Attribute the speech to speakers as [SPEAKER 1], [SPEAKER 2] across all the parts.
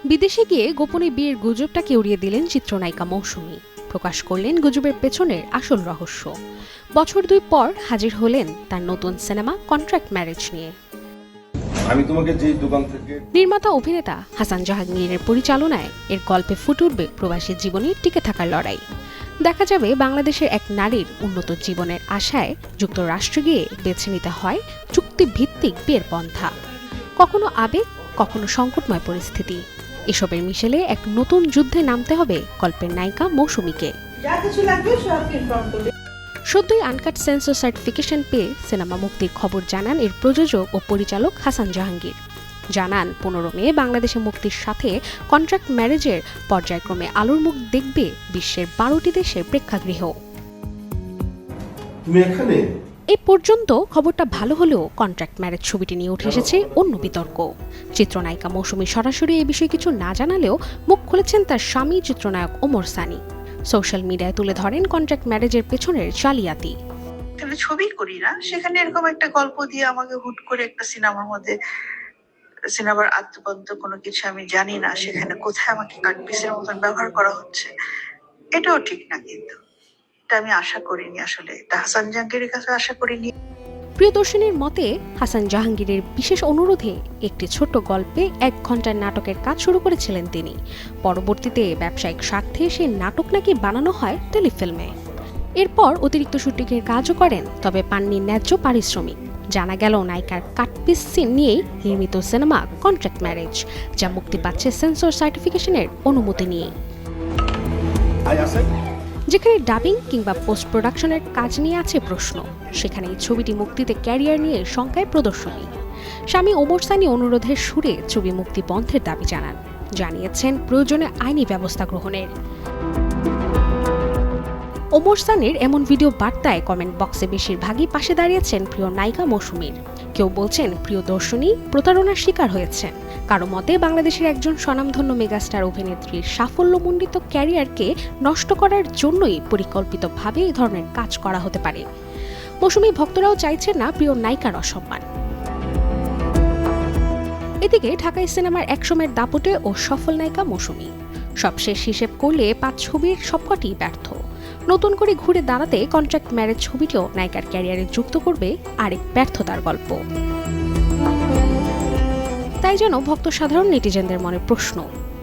[SPEAKER 1] বিদেশে গিয়ে গোপনে বিয়ের গুজবটাকে উড়িয়ে দিলেন চিত্রনায়িকা মৌসুমী। প্রকাশ করলেন গুজবের পেছনের আসল রহস্য। বছর 2 পর হাজির হলেন তার নতুন সিনেমা কন্ট্রাক্ট ম্যারেজ নিয়ে।
[SPEAKER 2] আমি তোমাকে যে দোকান থেকে
[SPEAKER 1] নির্মাতা অভিনেতা হাসান জাহাঙ্গীরের পরিচালনায় এর গল্পে ফুটে উঠবে প্রবাসী জীবনে টিকে থাকার লড়াই। দেখা যাবে বাংলাদেশের এক নারীর উন্নত জীবনের আশায় যুক্তরাষ্ট্রে গিয়ে বেছে নিতে হয় চুক্তিভিত্তিক বিয়ের পন্থা। কখনো আবেগ, কখনো সংকটময় পরিস্থিতি, এসবের মিশেলে এক নতুন যুদ্ধে নামতে হবে গল্পের নায়িকা মৌসুমীকে। সদ্যই আনকাট সেন্সর সার্টিফিকেশন পেয়ে সিনেমা মুক্তির খবর জানান এর প্রযোজক ও পরিচালক হাসান জাহাঙ্গীর। জানান 15 মে বাংলাদেশে মুক্তির সাথে কন্ট্রাক্ট ম্যারেজের পর্যায়ক্রমে আলোর মুখ দেখবে বিশ্বের 12টি দেশের প্রেক্ষাগৃহ। এই পর্যন্ত খবরটা ভালো হলেও কন্ট্রাক্ট ম্যারেজ ছবিটি নিয়ে উঠে এসেছে অন্য বিতর্ক। চিত্রনায়িকা মৌসুমী সরাসরি এই বিষয়ে কিছু না জানালেও মুখ খুলেছেন তার স্বামী চিত্রনায়ক ওমর সানি। সোশ্যাল মিডিয়ায় তুলে ধরেন কন্ট্রাক্ট ম্যারেজের পেছনের জালিয়াতি।
[SPEAKER 3] ছবি করি না, সেখানে এরকম একটা গল্প দিয়ে আমাকে হুট করে একটা সিনেমার মধ্যে, সিনেমার আদ্যপন্ত কোনো কিছু আমি জানি না, সেখানে কোথায় আমাকে কাটপিসের মতন ব্যবহার করা হচ্ছে, এটাও ঠিক না। কিন্তু এটা আমি আশা করিনি, আসলে এটা হাসান জাহাঙ্গীরের কাছে আশা করিনি।
[SPEAKER 1] প্রিয়দর্শিনীর মতে হাসান জাহাঙ্গীরের বিশেষ অনুরোধে একটি ছোট্ট গল্পে 1 ঘন্টার নাটকের কাজ শুরু করেছিলেন তিনি। পরবর্তীতে ব্যবসায়িক স্বার্থে সেই নাটক নাকি বানানো হয় টেলিফিল্মে। এরপর অতিরিক্ত শুটিংয়ের কাজও করেন, তবে পাননি ন্যায্য পারিশ্রমিক। জানা গেল নায়িকার কাটপিস সিন নিয়েই নির্মিত সিনেমা কন্ট্রাক্ট ম্যারেজ, যা মুক্তি পাচ্ছে সেন্সর সার্টিফিকেশনের অনুমতি নিয়ে। যেখানে ডাবিং কিংবা পোস্ট প্রোডাকশনের কাজ নিয়ে আছে প্রশ্ন, সেখানে এই ছবিটি মুক্তিতে ক্যারিয়ার নিয়ে শঙ্কায় প্রদর্শনী। স্বামী ওমর সানি অনুরোধের সুরে ছবি মুক্তি বন্ধের দাবি জানান, জানিয়েছেন প্রয়োজনে আইনি ব্যবস্থা গ্রহণের। ওমর সানির এমন ভিডিও বার্তায় কমেন্ট বক্সে বেশিরভাগই পাশে দাঁড়িয়েছেন প্রিয় নায়িকা মৌসুমীর। কেউ বলছেন প্রিয়দর্শিনী প্রতারণার শিকার হয়েছেন, কারো মতে বাংলাদেশের একজন স্বনামধন্য মেগাস্টার অভিনেত্রীর সাফল্যমণ্ডিত ক্যারিয়ারকে নষ্ট করার জন্যই পরিকল্পিতভাবে এই ধরনের কাজ করা হতে পারে। মৌসুমী ভক্তরাও চাইছেন না প্রিয় নায়িকার অসম্মান। এদিকে ঢাকাই সিনেমার একসময়ের দাপটে ও সফল নায়িকা মৌসুমী সবশেষ হিসেব করলে 5 ছবির সবকটি ব্যর্থ। নতুন করে ঘুরে দাঁড়াতে কন্ট্রাক্ট ম্যারেজ ছবিটিও নায়িকার ক্যারিয়ারে যুক্ত করবে আরেক ব্যর্থতার গল্প। তাই যেন ভক্ত সাধারণ নেটিজেনদের মনে প্রশ্ন,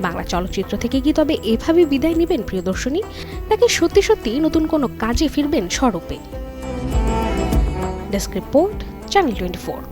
[SPEAKER 1] বাংলা চলচ্চিত্র থেকে কি তবে এভাবে বিদায় নেবেন প্রিয়দর্শিনী, নাকি সত্যি সত্যি নতুন কোনো কাজে ফিরবেন স্বরূপে? Desk report, channel 24।